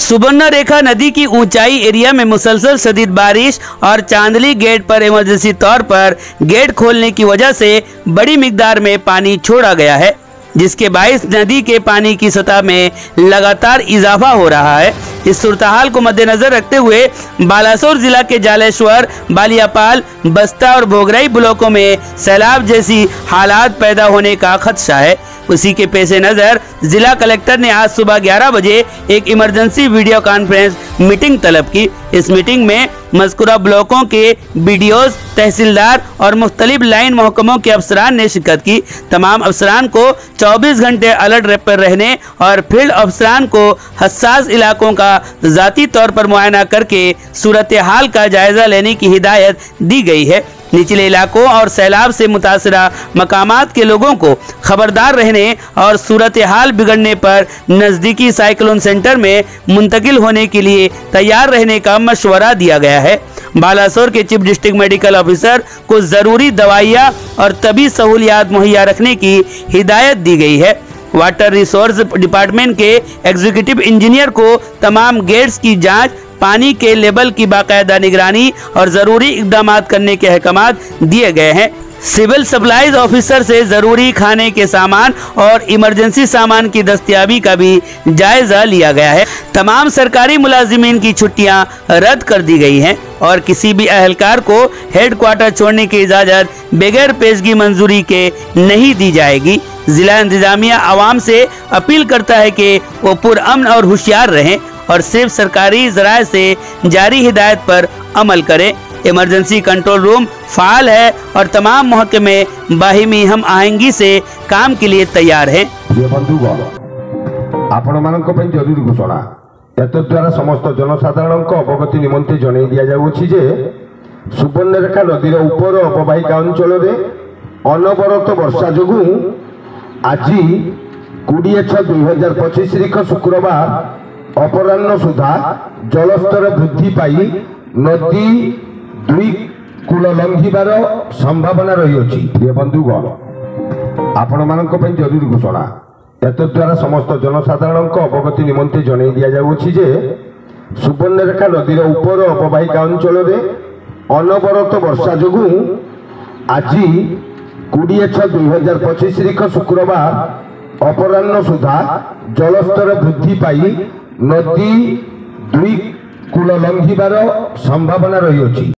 सुवर्णरेखा नदी की ऊंचाई एरिया में मुसलसल शदीद बारिश और चांदली गेट पर इमरजेंसी तौर पर गेट खोलने की वजह से बड़ी मिकदार में पानी छोड़ा गया है, जिसके बायस नदी के पानी की सतह में लगातार इजाफा हो रहा है। इस सूरत-ए-हाल को मद्देनजर रखते हुए बालासोर जिला के जालेश्वर, बालियापाल, बस्ता और भोगराई ब्लॉकों में सैलाब जैसी हालात पैदा होने का खदशा है। उसी के पेश नज़र जिला कलेक्टर ने आज सुबह 11 बजे एक इमरजेंसी वीडियो कॉन्फ्रेंस मीटिंग तलब की। इस मीटिंग में मज़कूरा ब्लॉकों के बीडीओज, तहसीलदार और मुख्तलिफ लाइन महकमों के अफसरान ने शिरकत की। तमाम अफसरान को 24 घंटे अलर्ट पर रहने और फील्ड अफसरान को हसास इलाकों का ज़ाती तौर पर मुआयना करके सूरत हाल का जायजा लेने की हिदायत दी गई है। निचले इलाकों और सैलाब से मुतासरा मकामात के लोगों को खबरदार रहने और सूरत हाल बिगड़ने पर नज़दीकी साइक्लोन सेंटर में मुंतकिल होने के लिए तैयार रहने का मशवरा दिया गया है। बालासोर के चीफ डिस्ट्रिक्ट मेडिकल ऑफिसर को ज़रूरी दवाइयाँ और तबी सहूलियात मुहैया रखने की हिदायत दी गई है। वाटर रिसोर्स डिपार्टमेंट के एग्जीक्यूटिव इंजीनियर को तमाम गेट्स की जांच, पानी के लेवल की बाकायदा निगरानी और ज़रूरी इकदाम करने के अहकाम दिए गए हैं। सिविल सप्लाईज ऑफिसर से ज़रूरी खाने के सामान और इमरजेंसी सामान की दस्तयाबी का भी जायज़ा लिया गया है। तमाम सरकारी मुलाजिमीन की छुट्टियां रद्द कर दी गई हैं और किसी भी अहलकार को हेडक्वार्टर छोड़ने की इजाज़त बगैर पेशगी मंजूरी के नहीं दी जाएगी। जिला इंतजामिया आवाम से अपील करता है कि वो पुरअमन और होशियार रहें और सिर्फ सरकारी ज़राए से जारी हिदायत पर अमल करें। इमरजेंसी कंट्रोल रूम फ़ाल है और तमाम महकमे बाहिमी हम आहंगी से काम के लिए तैयार हैं। जरूरी घोषणा द्वारा समस्त जनसाधारण अवगति निमंते जन दि जाए सुवर्णरेखा नदीर उपर अवबाहिका अंचल अनवरत वर्षा जो आज 20/6/2025 तारीख शुक्रवार अपराह्न सुधा जलस्तर वृद्धि पाई नदी 2 कूल लंघिबार संभावना रही। बंधुगण आपण मानक जरूरी घोषणा द्वारा समस्त जनसाधारण अवगति निमंते जन दि जाए सुवर्णरेखा नदीर उपर अवबाहिका अंचल अनवरत वर्षा जो आज 20/6/2025 तारीख शुक्रवार अपराह्न सुधा जलस्तर वृद्धि पाई नदी 2 कूल लंघिबार संभावना रही।